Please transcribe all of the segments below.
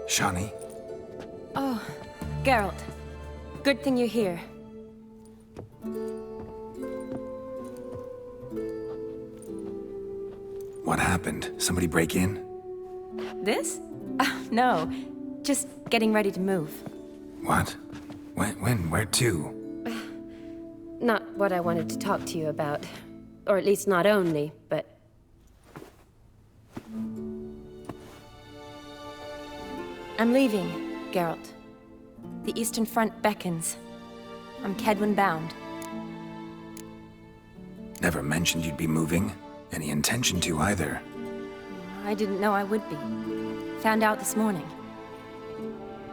Shani? Oh, Geralt. Good thing you're here. What happened? Somebody break in? This? No. Just getting ready to move. What? When? Where to? Not what I wanted to talk to you about. Or at least not only, but... I'm leaving, Geralt. The Eastern Front beckons. I'm Kedwen bound. Never mentioned you'd be moving. Any intention to either. I didn't know I would be. Found out this morning.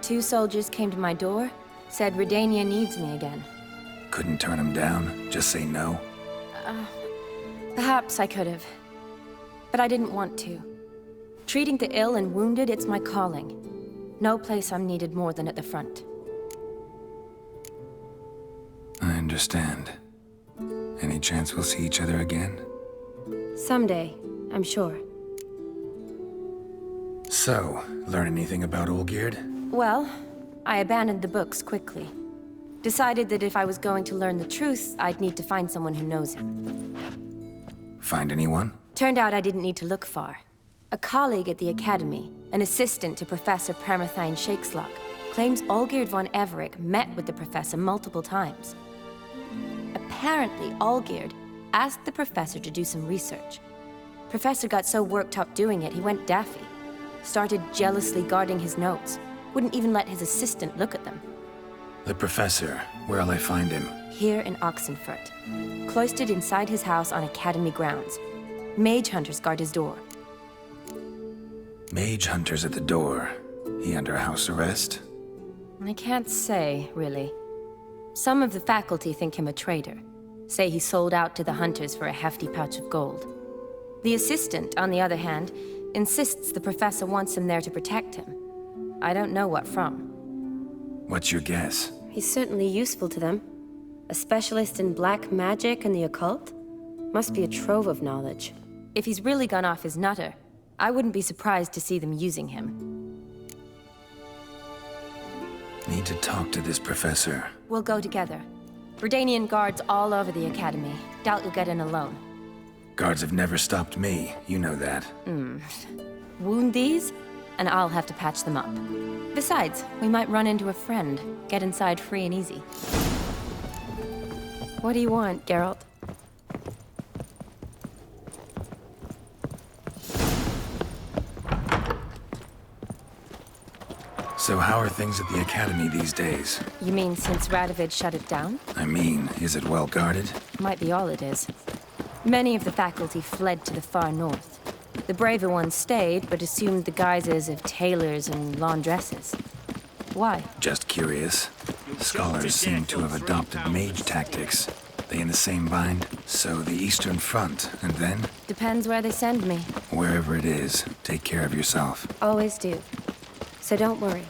2 soldiers came to my door, said Redania needs me again. Couldn't turn him down? Just say no? Perhaps I could have. But I didn't want to. Treating the ill and wounded, it's my calling. No place I'm needed more than at the front. I understand. Any chance we'll see each other again? Someday, I'm sure. So, learn anything about Olgierd? Well, I abandoned the books quickly. Decided that if I was going to learn the truth, I'd need to find someone who knows him. Find anyone? Turned out I didn't need to look far. A colleague at the Academy, an assistant to Professor Permathine Shakeslock, claims Olgierd von Everec met with the professor multiple times. Apparently, Olgierd asked the professor to do some research. Professor got so worked up doing it, he went daffy. Started jealously guarding his notes. Wouldn't even let his assistant look at them. The professor. Where'll I find him? Here in Oxenfurt. Cloistered inside his house on Academy grounds. Mage hunters guard his door. Mage hunters at the door. He under house arrest? I can't say, really. Some of the faculty think him a traitor. Say he sold out to the hunters for a hefty pouch of gold. The assistant, on the other hand, insists the professor wants him there to protect him. I don't know what from. What's your guess? He's certainly useful to them. A specialist in black magic and the occult? Must be a trove of knowledge. If he's really gone off his nutter, I wouldn't be surprised to see them using him. Need to talk to this professor. We'll go together. Redanian guards all over the Academy. Doubt you'll get in alone. Guards have never stopped me. You know that. Wound these, and I'll have to patch them up. Besides, we might run into a friend. Get inside free and easy. What do you want, Geralt? So how are things at the Academy these days? You mean since Radovid shut it down? I mean, is it well guarded? Might be all it is. Many of the faculty fled to the far north. The braver ones stayed, but assumed the guises of tailors and laundresses. Why? Just curious. Scholars seem to have adopted mage tactics. They in the same bind? So the Eastern Front, and then? Depends where they send me. Wherever it is, take care of yourself. Always do. So don't worry.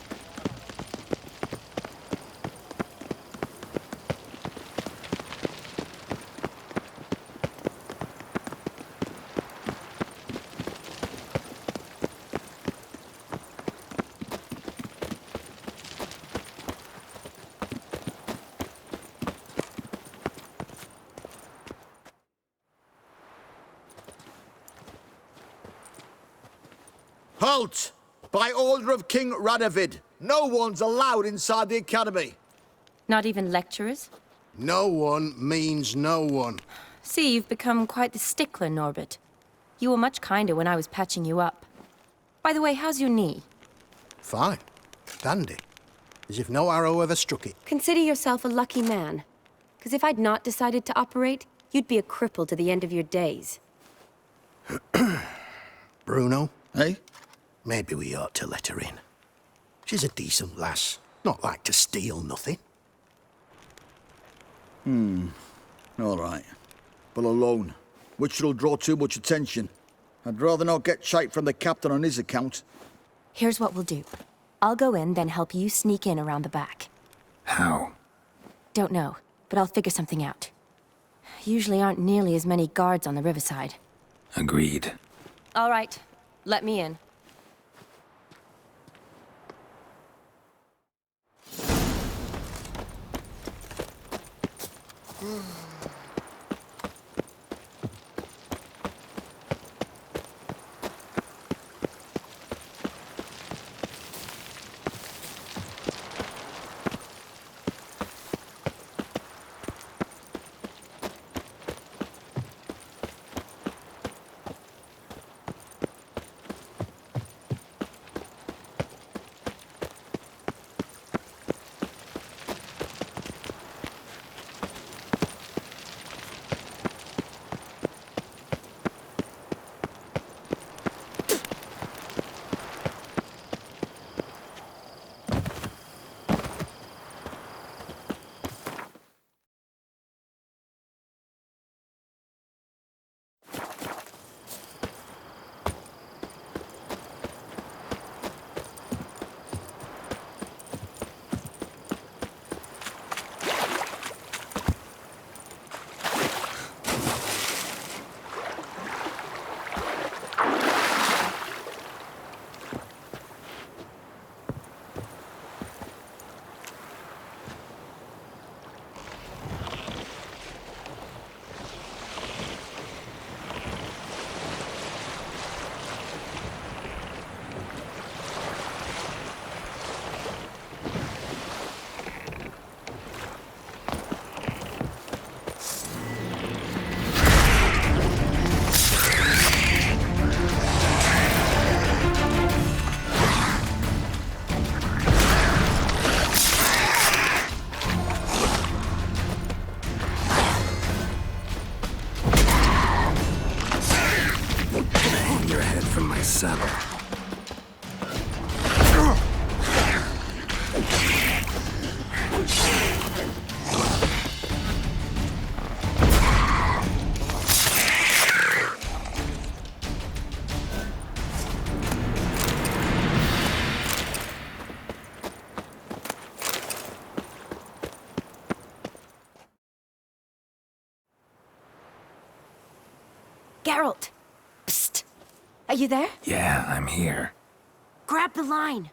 Halt! By order of King Radovid, no one's allowed inside the Academy. Not even lecturers? No one means no one. See, you've become quite the stickler, Norbert. You were much kinder when I was patching you up. By the way, how's your knee? Fine. Dandy. As if no arrow ever struck it. Consider yourself a lucky man. Because if I'd not decided to operate, you'd be a cripple to the end of your days. Bruno? Eh? Maybe we ought to let her in. She's a decent lass. Not like to steal nothing. All right. But alone, which will draw too much attention. I'd rather not get shite from the captain on his account. Here's what we'll do. I'll go in, then help you sneak in around the back. How? Don't know, but I'll figure something out. Usually aren't nearly as many guards on the riverside. Agreed. All right, let me in. saddle. Geralt! Psst! Are you there? Yeah, I'm here. Grab the line!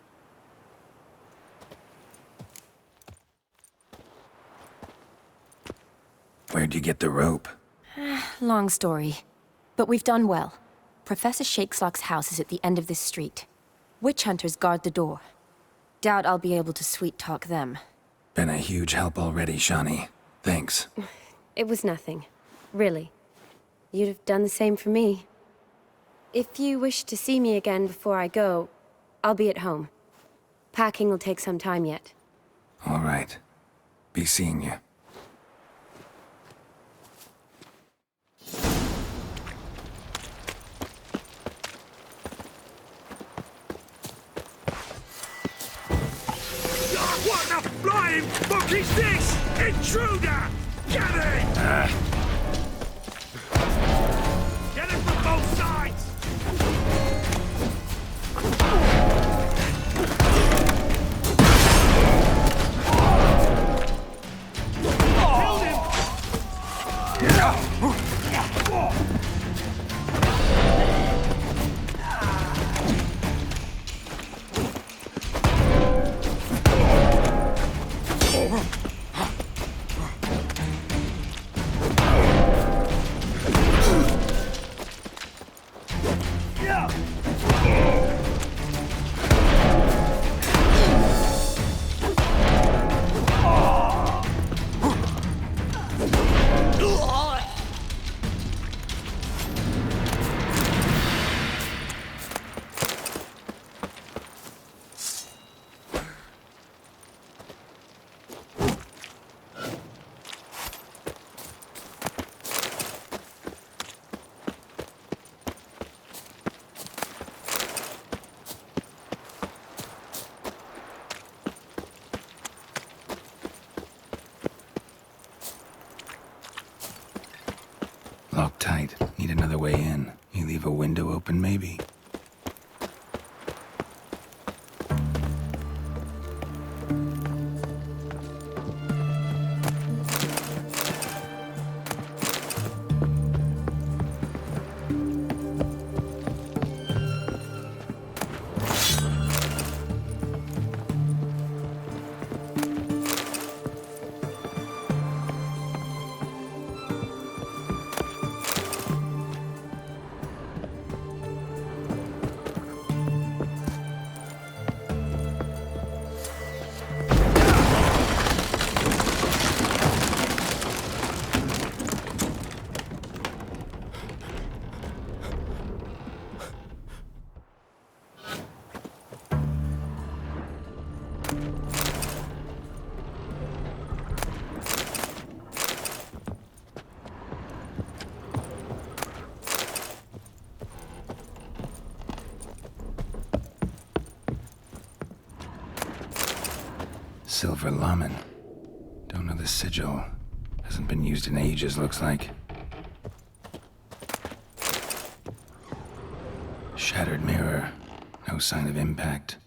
Where'd you get the rope? Long story. But we've done well. Professor Shakeslock's house is at the end of this street. Witch hunters guard the door. Doubt I'll be able to sweet-talk them. Been a huge help already, Shani. Thanks. It was nothing. Really. You'd have done the same for me. If you wish to see me again before I go, I'll be at home. Packing will take some time yet. All right. Be seeing you. What the flying fuck is this? Intruder! Get it! Get it from both sides! Killed him! Locked tight. Need another way in. You leave a window open, maybe? Silver Laman. Don't know the sigil. Hasn't been used in ages, looks like. Shattered mirror. No sign of impact.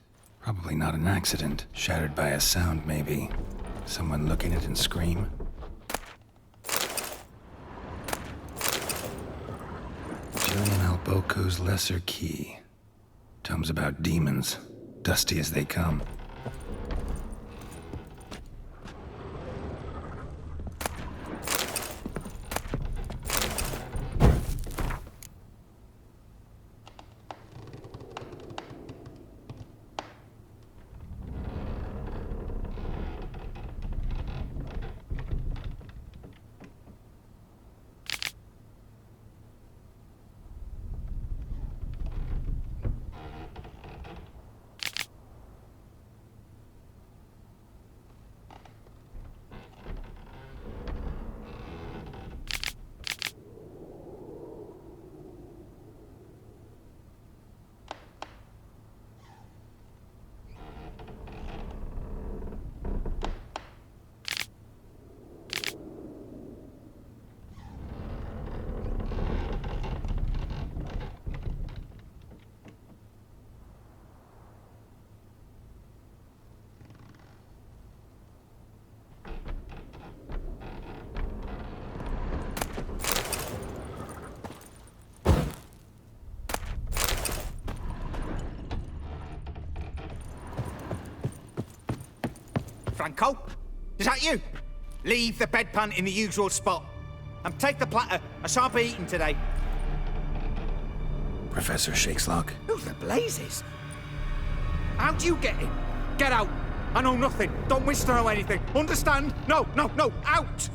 Probably not an accident. Shattered by a sound, maybe. Someone look at it and scream. Julian Alboco's Lesser Key. Tomes about demons. Dusty as they come. Franco? Is that you? Leave the bedpan in the usual spot. And take the platter. I shan't be eating today. Professor Shakeslock? Who the blazes? How'd you get in? Get out. I know nothing. Don't wish to know anything. Understand? No, out!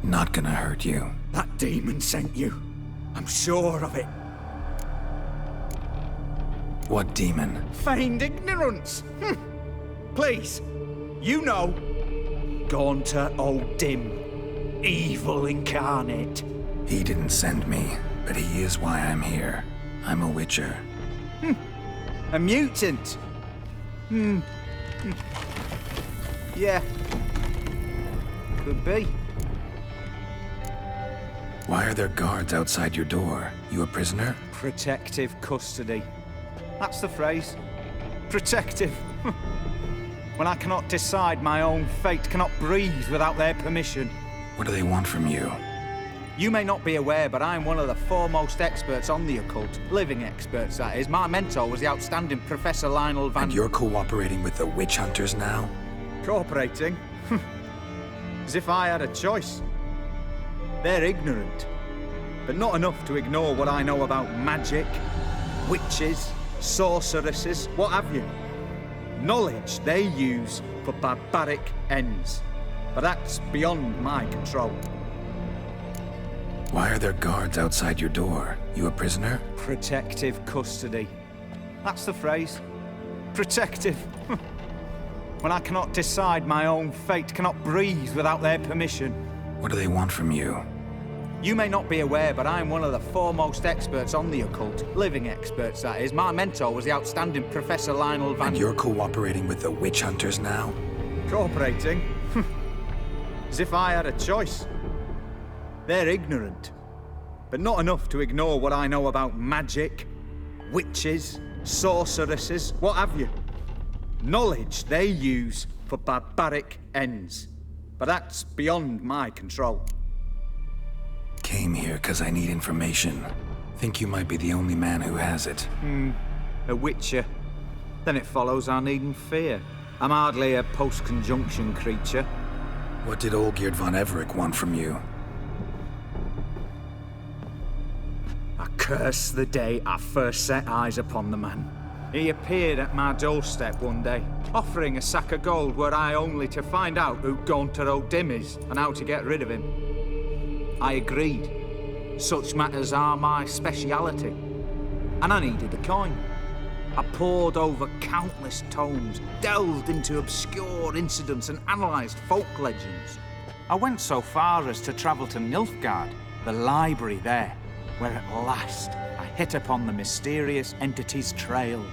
Not gonna hurt you. That demon sent you. I'm sure of it. What demon? Feigned ignorance. Please. You know. Gaunter O'Dim. Evil incarnate. He didn't send me, but he is why I'm here. I'm a witcher. A mutant. Yeah. Could be. Why are there guards outside your door? You a prisoner? Protective custody. That's the phrase. Protective. When I cannot decide my own fate, cannot breathe without their permission. What do they want from you? You may not be aware, but I'm one of the foremost experts on the occult. Living experts, that is. My mentor was the outstanding Professor Lionel Van... And you're cooperating with the witch hunters now? Cooperating? As if I had a choice. They're ignorant, but not enough to ignore what I know about magic, witches, sorceresses, what have you. Knowledge they use for barbaric ends. But that's beyond my control. Why are there guards outside your door? You a prisoner? Protective custody. That's the phrase. Protective. When I cannot decide my own fate, cannot breathe without their permission. What do they want from you? You may not be aware, but I'm one of the foremost experts on the occult. Living experts, that is. My mentor was the outstanding Professor Lionel Van... And you're cooperating with the witch hunters now? Cooperating? As if I had a choice. They're ignorant, but not enough to ignore what I know about magic, witches, sorceresses, what have you. Knowledge they use for barbaric ends. But that's beyond my control. Came here because I need information. Think you might be the only man who has it. A witcher. Then it follows I needn't fear. I'm hardly a post-conjunction creature. What did Olgierd von Everec want from you? I curse the day I first set eyes upon the man. He appeared at my doorstep one day, offering a sack of gold were I only to find out who Gaunter O'Dim is and how to get rid of him. I agreed. Such matters are my speciality. And I needed a coin. I pored over countless tomes, delved into obscure incidents and analysed folk legends. I went so far as to travel to Nilfgaard, the library there, where at last I hit upon the mysterious entity's trail.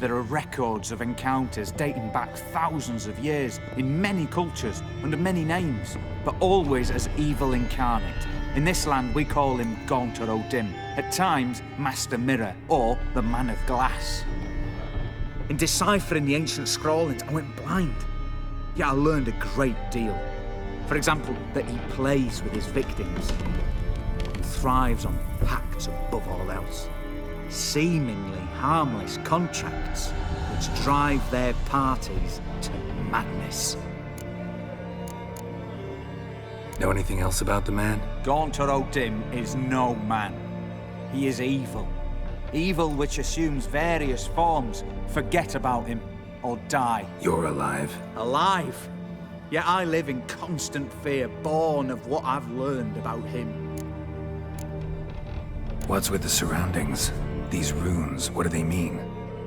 There are records of encounters dating back thousands of years in many cultures under many names, but always as evil incarnate. In this land, we call him Gaunter O'Dim, at times Master Mirror or the Man of Glass. In deciphering the ancient scrawlings, I went blind. Yet I learned a great deal. For example, that he plays with his victims and thrives on pacts above all else. Seemingly harmless contracts which drive their parties to madness. Know anything else about the man? Gaunter O'Dim is no man. He is evil. Evil which assumes various forms. Forget about him or die. You're alive. Alive. Yet I live in constant fear, born of what I've learned about him. What's with the surroundings? These runes, what do they mean?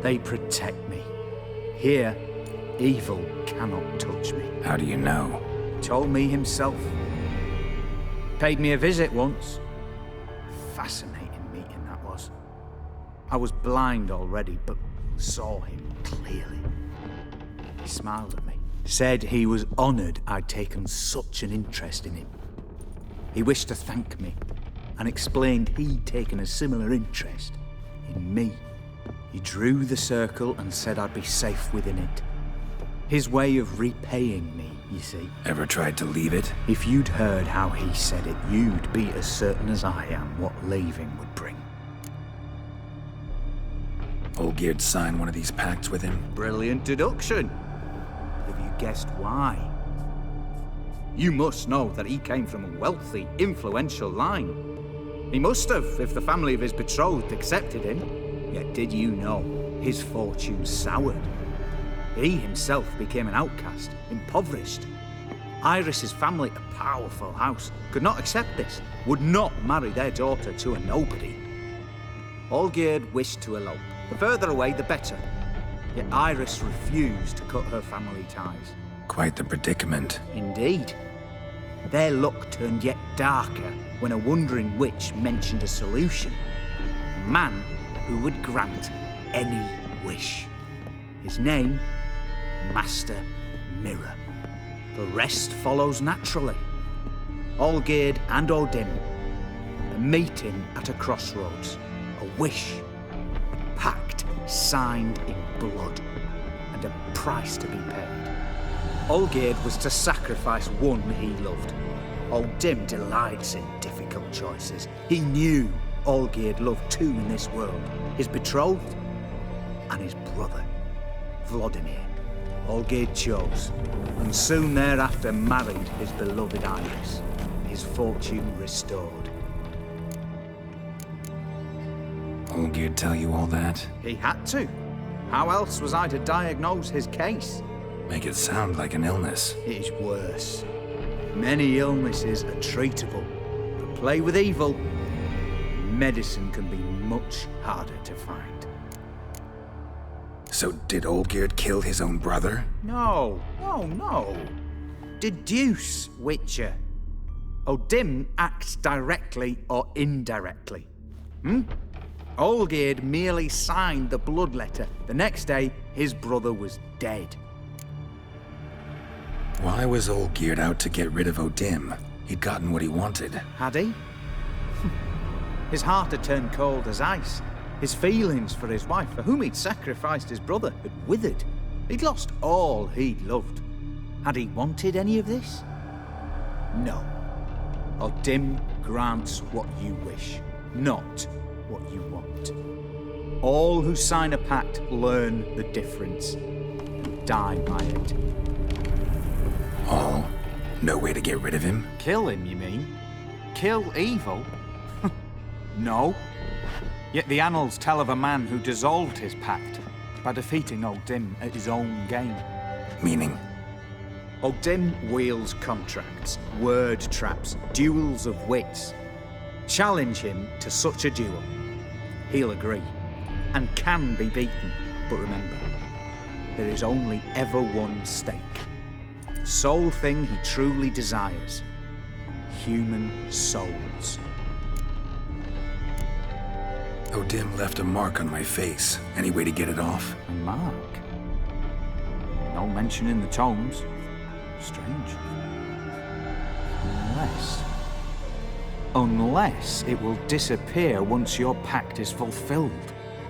They protect me. Here, evil cannot touch me. How do you know? Told me himself. Paid me a visit once. Fascinating meeting that was. I was blind already, but saw him clearly. He smiled at me. Said he was honoured I'd taken such an interest in him. He wished to thank me, and explained he'd taken a similar interest in me. He drew the circle and said I'd be safe within it. His way of repaying me, you see. Ever tried to leave it? If you'd heard how he said it, you'd be as certain as I am what leaving would bring. Olgierd signed one of these pacts with him? Brilliant deduction. Have you guessed why? You must know that he came from a wealthy, influential line. He must have, if the family of his betrothed accepted him. Yet did you know his fortune soured? He himself became an outcast, impoverished. Iris's family, a powerful house, could not accept this, would not marry their daughter to a nobody. Olgierd wished to elope. The further away, the better. Yet Iris refused to cut her family ties. Quite the predicament. Indeed. Their luck turned yet darker when a wandering witch mentioned a solution. A man who would grant any wish. His name, Master Mirror. The rest follows naturally. Olgierd and O'Dim, a meeting at a crossroads, a wish, a pact signed in blood, and a price to be paid. Olgierd was to sacrifice one he loved. O'Dim delights in difficult choices. He knew Olgierd loved two in this world, his betrothed and his brother, Vladimir. Olgierd chose, and soon thereafter married his beloved Iris, his fortune restored. Olgierd tell you all that? He had to. How else was I to diagnose his case? Make it sound like an illness. It is worse. Many illnesses are treatable, but play with evil, medicine can be much harder to find. So did Olgierd kill his own brother? No. Deduce, Witcher. O'Dim acts directly or indirectly. Olgierd merely signed the blood letter. The next day, his brother was dead. Why was Olgierd out to get rid of O'Dim? He'd gotten what he wanted. Had he? His heart had turned cold as ice. His feelings for his wife, for whom he'd sacrificed his brother, had withered. He'd lost all he'd loved. Had he wanted any of this? No. O'Dim grants what you wish, not what you want. All who sign a pact learn the difference and die by it. All? No way to get rid of him? Kill him, you mean? Kill evil? No. Yet the annals tell of a man who dissolved his pact by defeating O'Dim at his own game. Meaning? O'Dim wields contracts, word traps, duels of wits. Challenge him to such a duel. He'll agree, and can be beaten. But remember, there is only ever one stake. The sole thing he truly desires. Human souls. O'Dim left a mark on my face. Any way to get it off? A mark? No mention in the tomes. Strange. Unless it will disappear once your pact is fulfilled.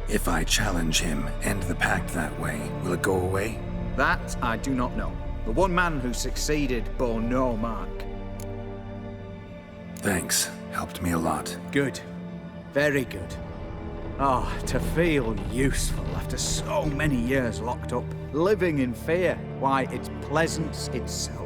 If I challenge him, end the pact that way, will it go away? That I do not know. The one man who succeeded bore no mark. Thanks. Helped me a lot. Good. Very good. Oh, to feel useful after so many years locked up, living in fear. Why, it's pleasance itself.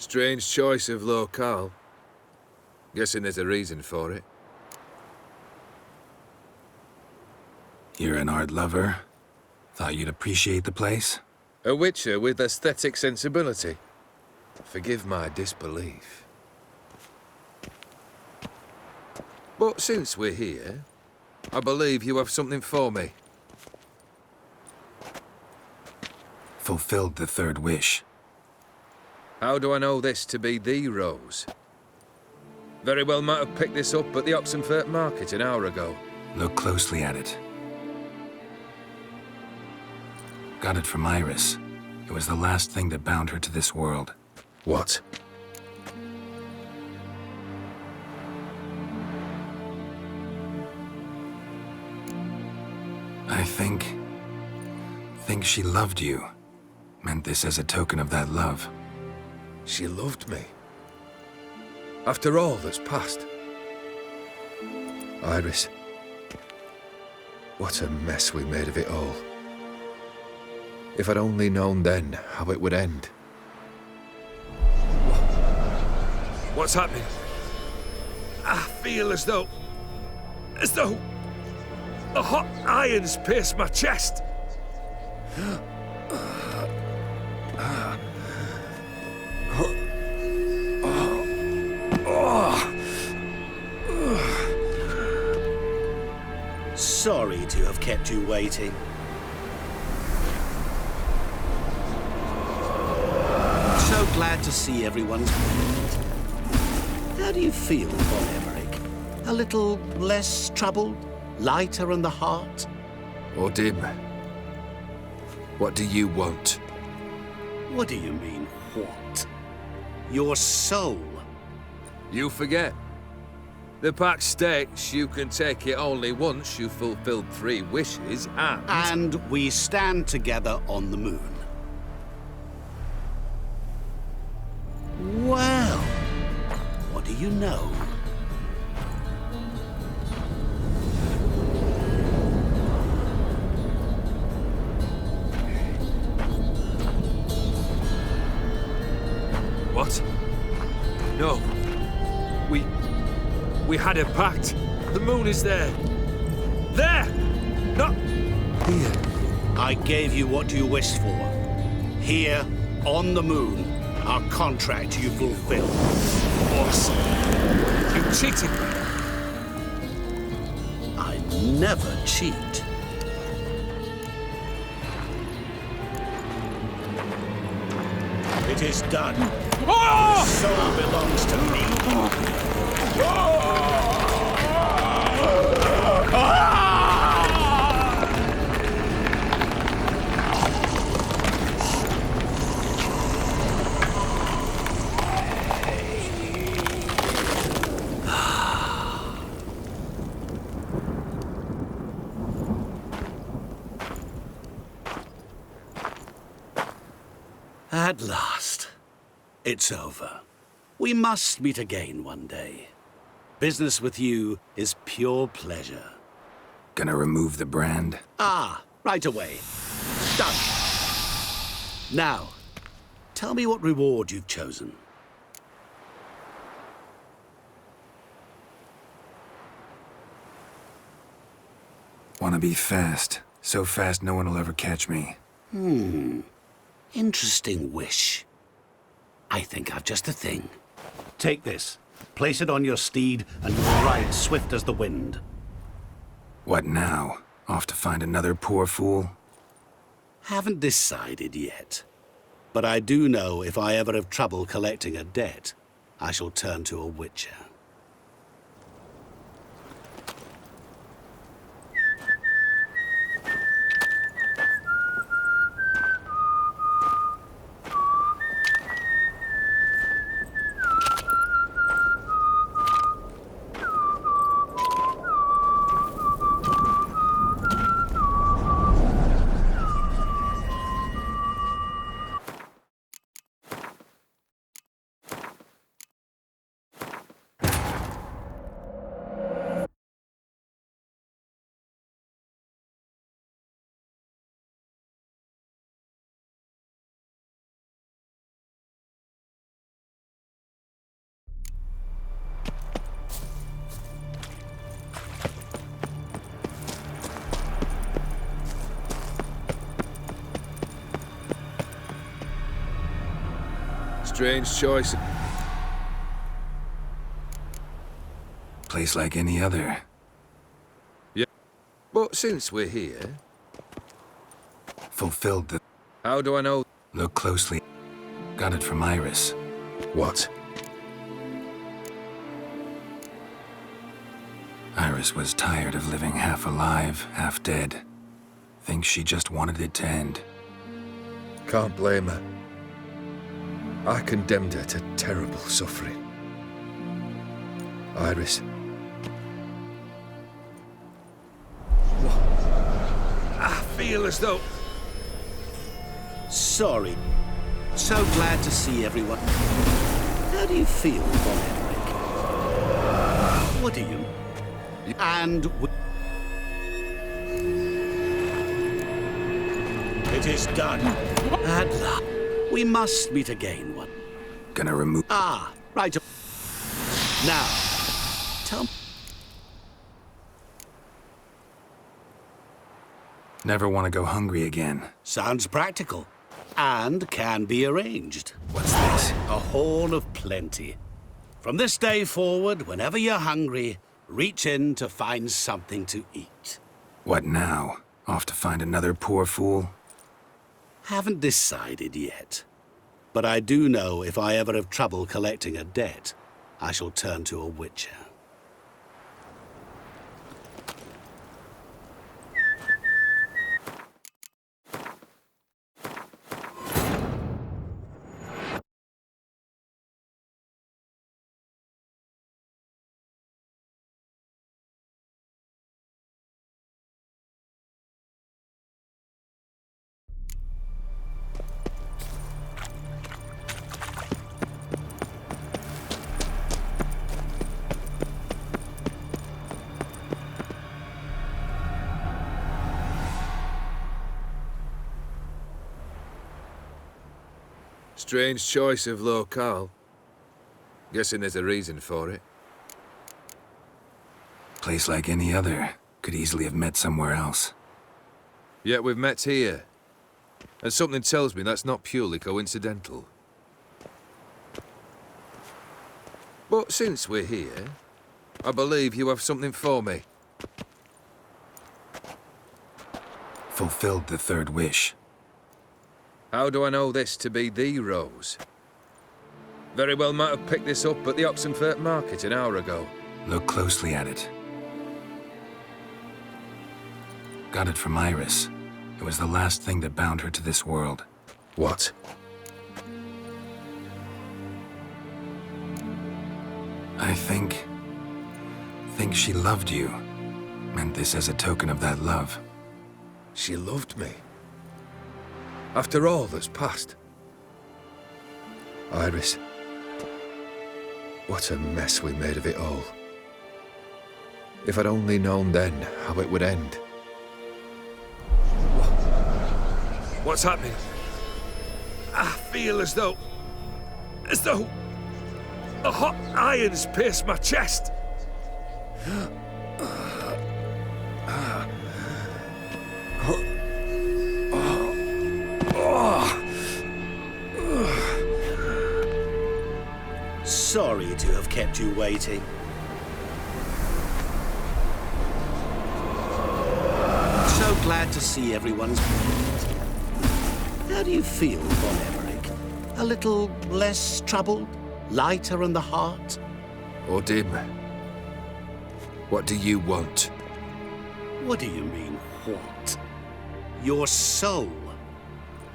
Strange choice of locale. Guessing there's a reason for it. You're an art lover? Thought you'd appreciate the place? A witcher with aesthetic sensibility. Forgive my disbelief. But since we're here, I believe you have something for me. Fulfilled the third wish. How do I know this to be the rose? Very well might have picked this up at the Oxenfurt market an hour ago. Look closely at it. Got it from Iris. It was the last thing that bound her to this world. What? I think she loved you. Meant this as a token of that love. She loved me. After all that's passed. Iris. What a mess we made of it all. If I'd only known then how it would end. What's happening? I feel as though the hot irons pierce my chest. Sorry to have kept you waiting. So glad to see everyone's moved. How do you feel, Von Emmerich? A little less troubled? Lighter in the heart? Odim, what do you want? What do you mean, what? Your soul. You forget. The pact states you can take it only once you've fulfilled 3 wishes and... And we stand together on the moon. Well, what do you know? What? No. We had a pact. The moon is there. There! Not here. I gave you what you wished for. Here, on the moon, our contract you fulfilled. Awesome. You cheated me. I never cheat. It is done. The soul belongs to me. At last, it's over. We must meet again one day. Business with you is pure pleasure. Gonna remove the brand? Ah, right away. Done. Now, tell me what reward you've chosen. Wanna be fast. So fast no one will ever catch me. Interesting wish. I think I've just the thing. Take this. Place it on your steed, and you'll ride swift as the wind. What now? Off to find another poor fool? Haven't decided yet. But I do know if I ever have trouble collecting a debt, I shall turn to a witcher. Strange choice. Place like any other. Yeah. But since we're here, Fulfilled the... how do I know? Look closely. Got it from Iris. What? Iris was tired of living half alive, half dead. Thinks she just wanted it to end. Can't blame her. I condemned her to terrible suffering. Iris. I feel as though... Sorry. So glad to see everyone. How do you feel, Von Emmerich? What do you... And... It is done. At last. We must meet again one. Gonna remove... Ah, right. Now, tell me... Never want to go hungry again. Sounds practical. And can be arranged. What's this? A horn of plenty. From this day forward, whenever you're hungry, reach in to find something to eat. What now? Off to find another poor fool? Haven't decided yet. But I do know if I ever have trouble collecting a debt, I shall turn to a witcher. Strange choice of locale. Guessing there's a reason for it. Place like any other. Could easily have met somewhere else. Yet we've met here. And something tells me that's not purely coincidental. But since we're here, I believe you have something for me. Fulfilled the third wish. How do I know this to be the Rose? Very well might have picked this up at the Oxenfurt market an hour ago. Look closely at it. Got it from Iris. It was the last thing that bound her to this world. What? I think she loved you. Meant this as a token of that love. She loved me. After all that's passed. Iris. What a mess we made of it all. If I'd only known then how it would end. What's happening? I feel as though a hot iron's pierced my chest. Sorry to have kept you waiting. So glad to see everyone's... How do you feel, Von Emmerich? A little less troubled? Lighter in the heart? Or dim? What do you want? What do you mean, what? Your soul.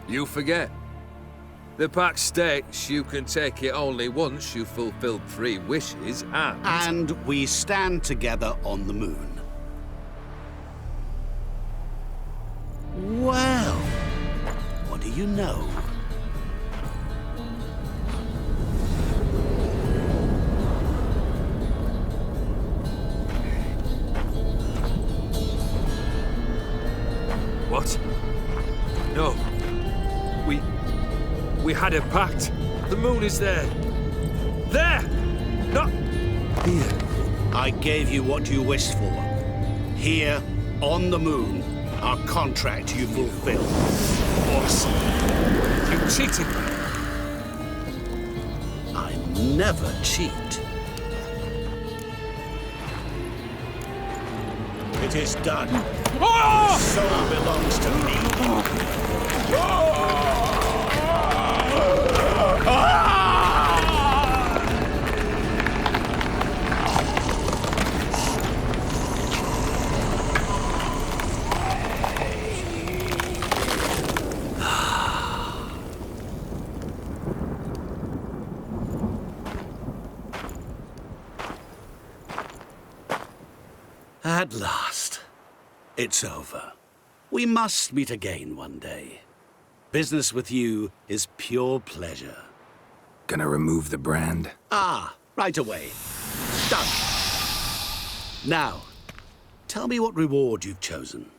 You forget. The pact states you can take it only once you've fulfilled 3 wishes and... And we stand together on the moon. Well, what do you know? What? No. We had a pact. The moon is there. There! Not here. I gave you what you wished for. Here, on the moon, our contract you fulfilled. Boss, you cheated me. never cheat. It is done. The soul belongs to me. At last, it's over. We must meet again one day. Business with you is pure pleasure. Gonna remove the brand? Ah, right away. Done. Now, tell me what reward you've chosen.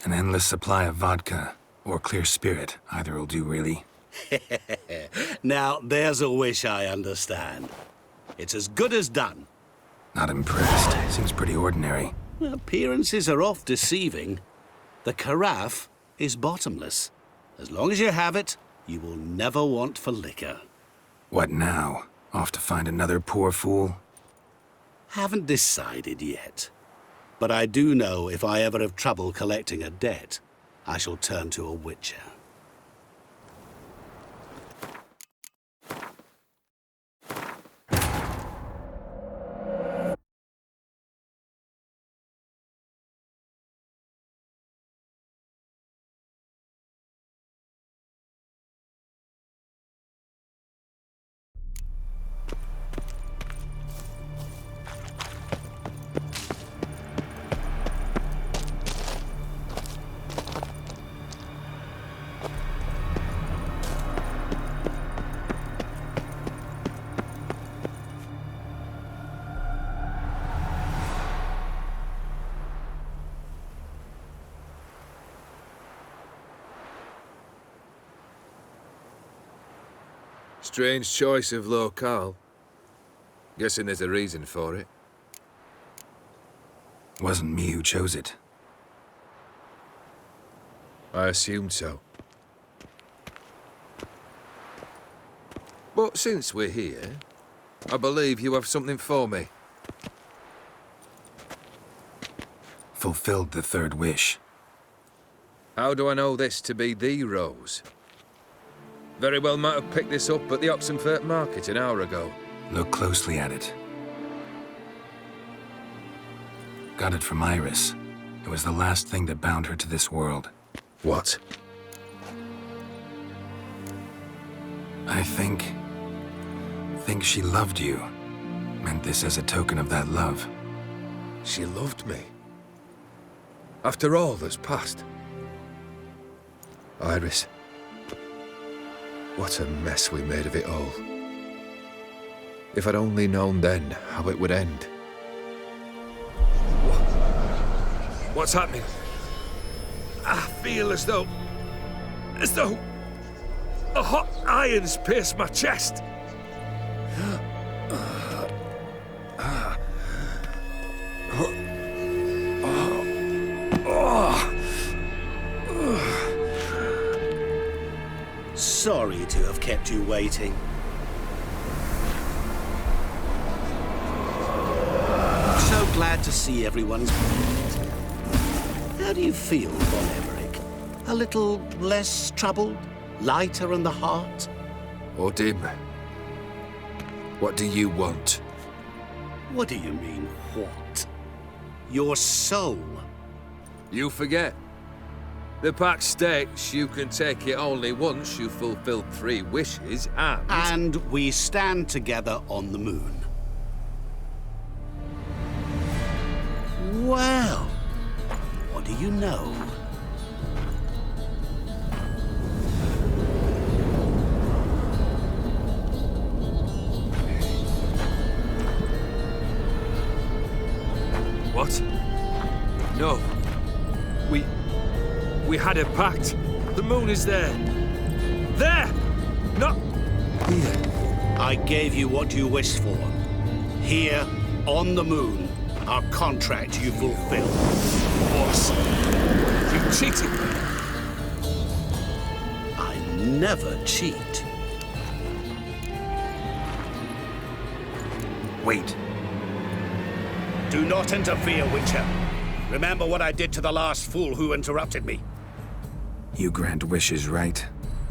An endless supply of vodka, or clear spirit. Either will do, really. Now, there's a wish I understand. It's as good as done. Not impressed. Seems pretty ordinary. Appearances are oft deceiving. The carafe is bottomless. As long as you have it, you will never want for liquor. What now? Off to find another poor fool? Haven't decided yet. But I do know if I ever have trouble collecting a debt, I shall turn to a witcher. Strange choice of locale. Guessing there's a reason for it. Wasn't me who chose it. I assumed so. But since we're here, I believe you have something for me. Fulfilled the third wish. How do I know this to be the rose? Very well might have picked this up at the Oxenfurt market an hour ago. Look closely at it. Got it from Iris. It was the last thing that bound her to this world. What? I think she loved you. Meant this as a token of that love. She loved me. After all that's passed. Iris. What a mess we made of it all. If I'd only known then how it would end. What's happening? I feel as though a hot iron's pierced my chest. Sorry to have kept you waiting. So glad to see everyone's moved. How do you feel, Von Emmerich? A little less troubled? Lighter in the heart? Odim, what do you want? What do you mean, what? Your soul. You forget. The pact states you can take it only once you fulfill 3 wishes And we stand together on the moon. Well, what do you know? What? No. We had a pact. The moon is there. There! Not here. I gave you what you wished for. Here, on the moon, our contract you fulfilled. Boss, you cheated me. I never cheat. Wait. Do not interfere, Witcher. Remember what I did to the last fool who interrupted me. You grant wishes, right?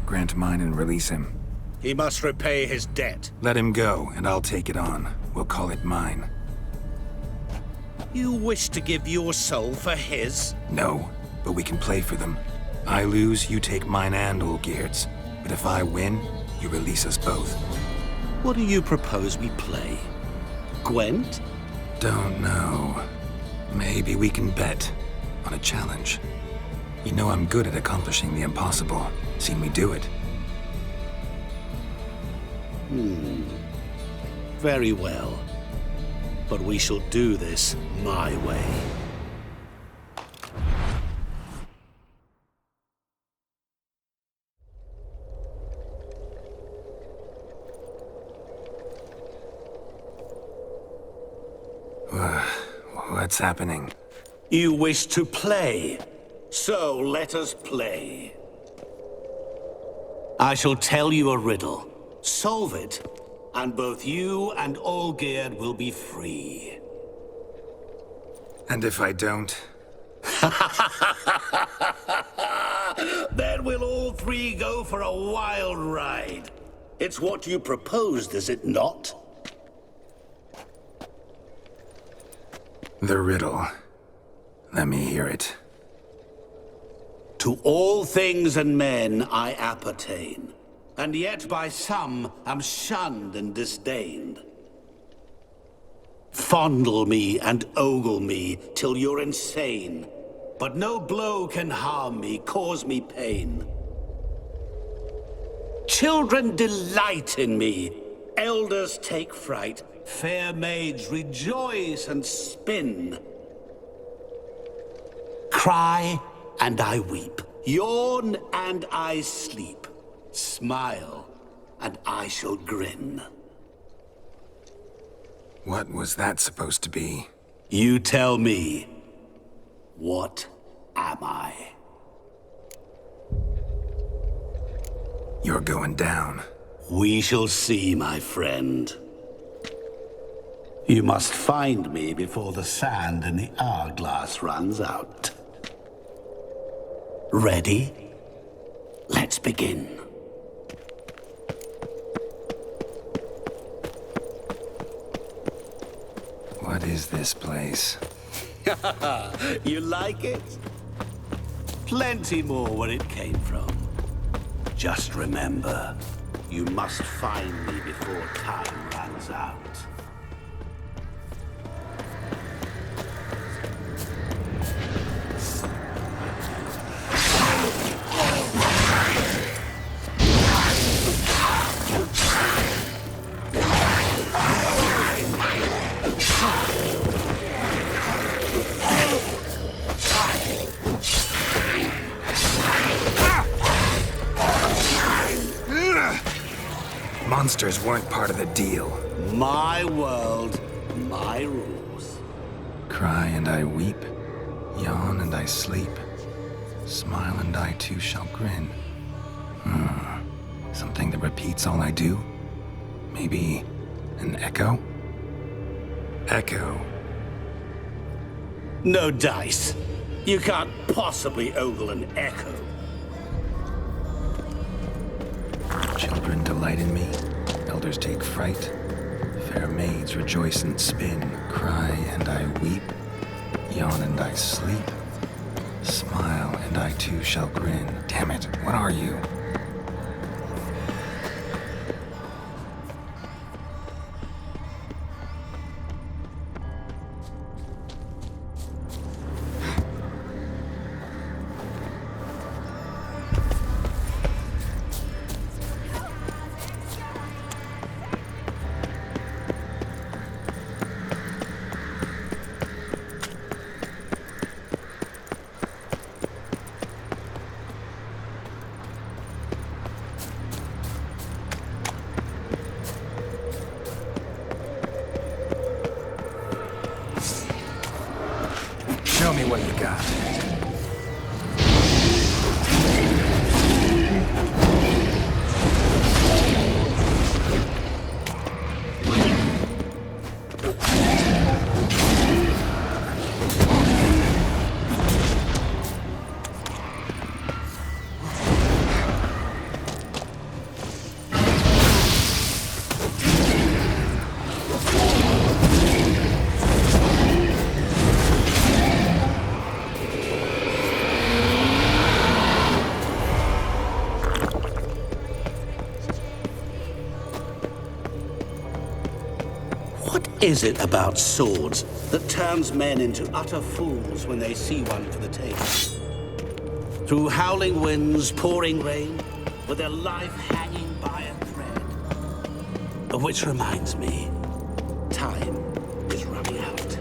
Grant mine and release him. He must repay his debt. Let him go, and I'll take it on. We'll call it mine. You wish to give your soul for his? No, but we can play for them. I lose, you take mine and Olgierd's. But if I win, you release us both. What do you propose we play? Gwent? Don't know. Maybe we can bet on a challenge. You know I'm good at accomplishing the impossible. Seen me do it. Very well. But we shall do this my way. What's happening? You wish to play, so let us play. I shall tell you a riddle. Solve it, and both you and Olgierd will be free. And if I don't? Then we'll all three go for a wild ride. It's what you proposed, is it not? The riddle. Let me hear it. To all things and men I appertain, and yet by some am shunned and disdained. Fondle me and ogle me till you're insane, but no blow can harm me, cause me pain. Children delight in me, elders take fright, fair maids rejoice and spin. Cry and I weep, yawn and I sleep, smile and I shall grin. What was that supposed to be? You tell me, what am I? You're going down. We shall see, my friend. You must find me before the sand in the hourglass runs out. Ready? Let's begin. What is this place? You like it? Plenty more where it came from. Just remember, you must find me before time runs out. Monsters weren't part of the deal. My world, my rules. Cry and I weep, yawn and I sleep, smile and I too shall grin. Something that repeats all I do? Maybe an echo? Echo. No dice. You can't possibly ogle an echo. Children delight in me, elders take fright, fair maids rejoice and spin, cry and I weep, yawn and I sleep, smile and I too shall grin. Damn it, what are you? is it about swords that turns men into utter fools when they see one for the taking? Through howling winds, pouring rain, with their life hanging by a thread. Which reminds me, time is running out.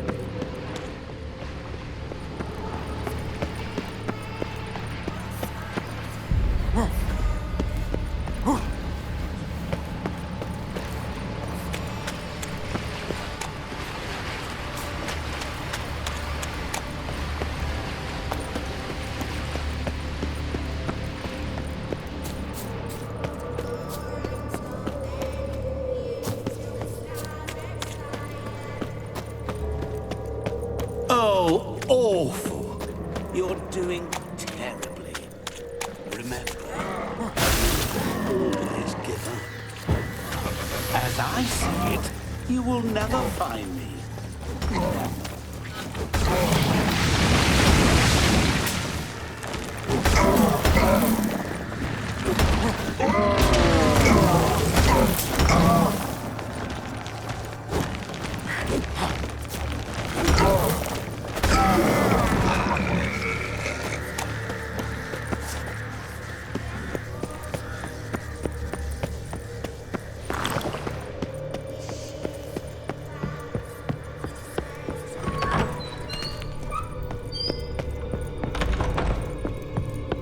Oh, awful. You're doing terribly. Remember, always give up. As I see it, you will never find me.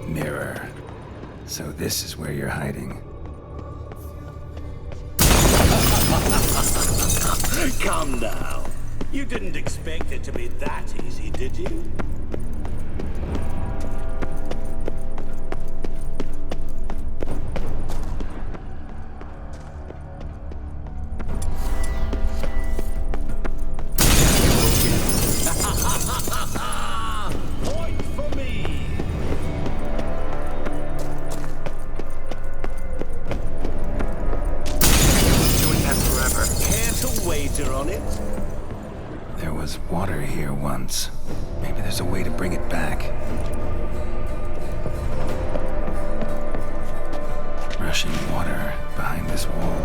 Mirror. So this is where you're hiding. Come now. You didn't expect it to be that easy, did you? Point for me! Doing that forever. Care to wager on it? There was water here once. Maybe there's a way to bring it back. Rushing water behind this wall.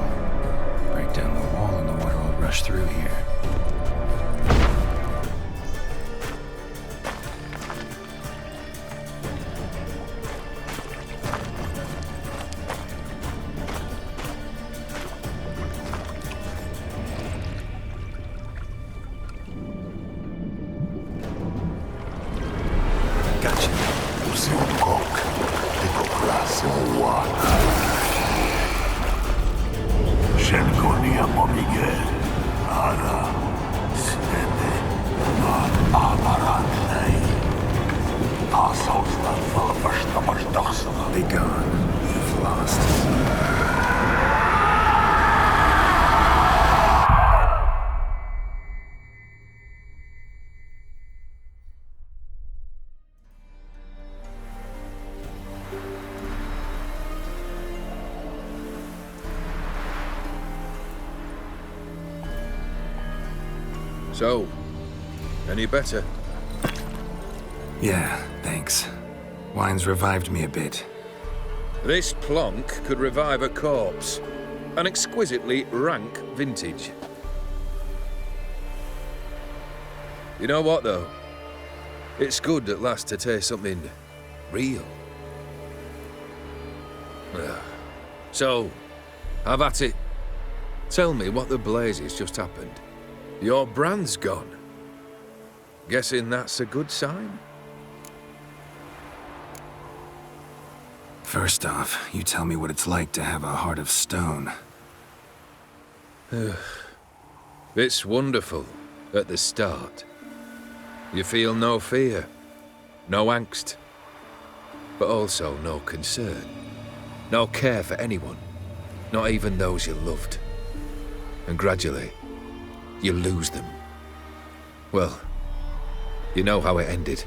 Break down the wall and the water will rush through here. Gotcha. Be gone. You've lost. So, any better? Yeah, thanks. Wine's revived me a bit. This plonk could revive a corpse. An exquisitely rank vintage. You know what, though? It's good at last to taste something real. So, have at it. Tell me what the blazes just happened. Your brand's gone. Guessing that's a good sign? First off, you tell me what it's like to have a heart of stone. It's wonderful at the start. You feel no fear, no angst, but also no concern, no care for anyone, not even those you loved. And gradually, you lose them. Well, you know how it ended.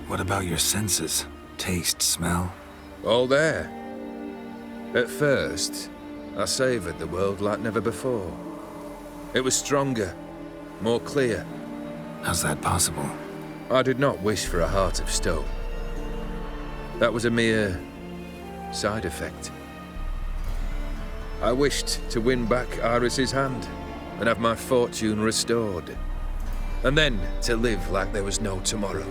What about your senses? Taste, smell? All there. At first, I savoured the world like never before. It was stronger, more clear. How's that possible? I did not wish for a heart of stone. That was a mere side effect. I wished to win back Iris's hand, and have my fortune restored. And then to live like there was no tomorrow.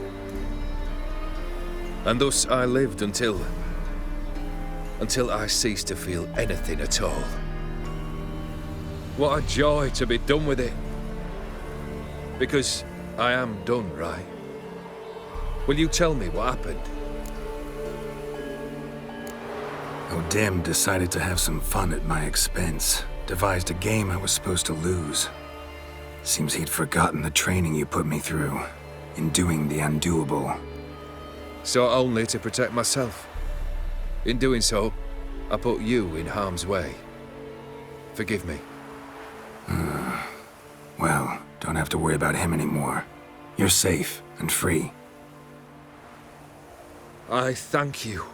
And thus I lived until I ceased to feel anything at all. What a joy to be done with it. Because I am done, right? Will you tell me what happened? O'Dim decided to have some fun at my expense. Devised a game I was supposed to lose. Seems he'd forgotten the training you put me through in doing the undoable. So only to protect myself. In doing so, I put you in harm's way. Forgive me. Well, don't have to worry about him anymore. You're safe and free. I thank you.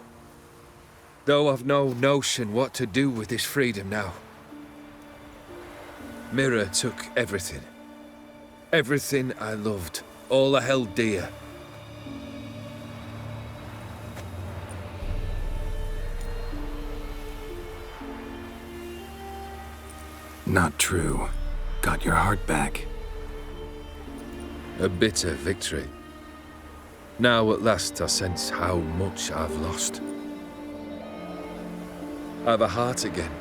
Though I've no notion what to do with this freedom now. Mira took everything. Everything I loved. All I held dear. Not true. Got your heart back. A bitter victory. Now at last I sense how much I've lost. I've a heart again.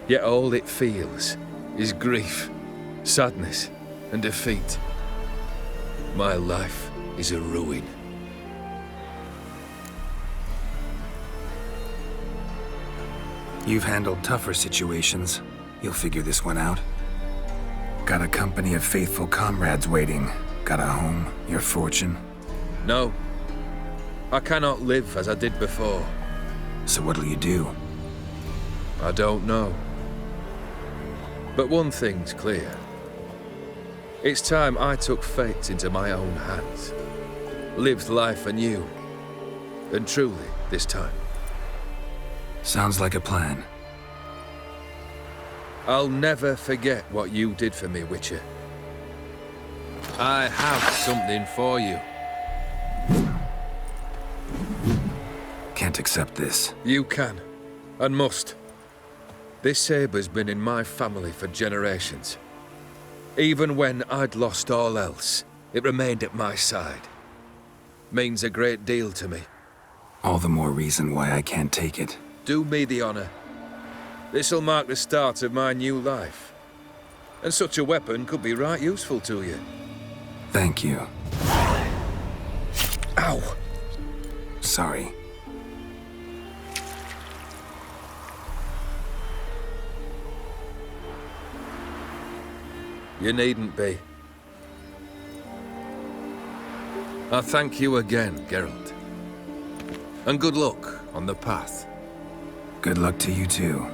Yet all it feels is grief, sadness, and defeat. My life is a ruin. You've handled tougher situations. You'll figure this one out. Got a company of faithful comrades waiting. Got a home, your fortune. No. I cannot live as I did before. So what'll you do? I don't know. But one thing's clear. It's time I took fate into my own hands. Lived life anew. And truly, this time. Sounds like a plan. I'll never forget what you did for me, Witcher. I have something for you. Can't accept this. You can, and must. This sabre's been in my family for generations. Even when I'd lost all else, it remained at my side. Means a great deal to me. All the more reason why I can't take it. Do me the honor. This'll mark the start of my new life. And such a weapon could be right useful to you. Thank you. Ow! Sorry. You needn't be. I thank you again, Geralt. And good luck on the path. Good luck to you too.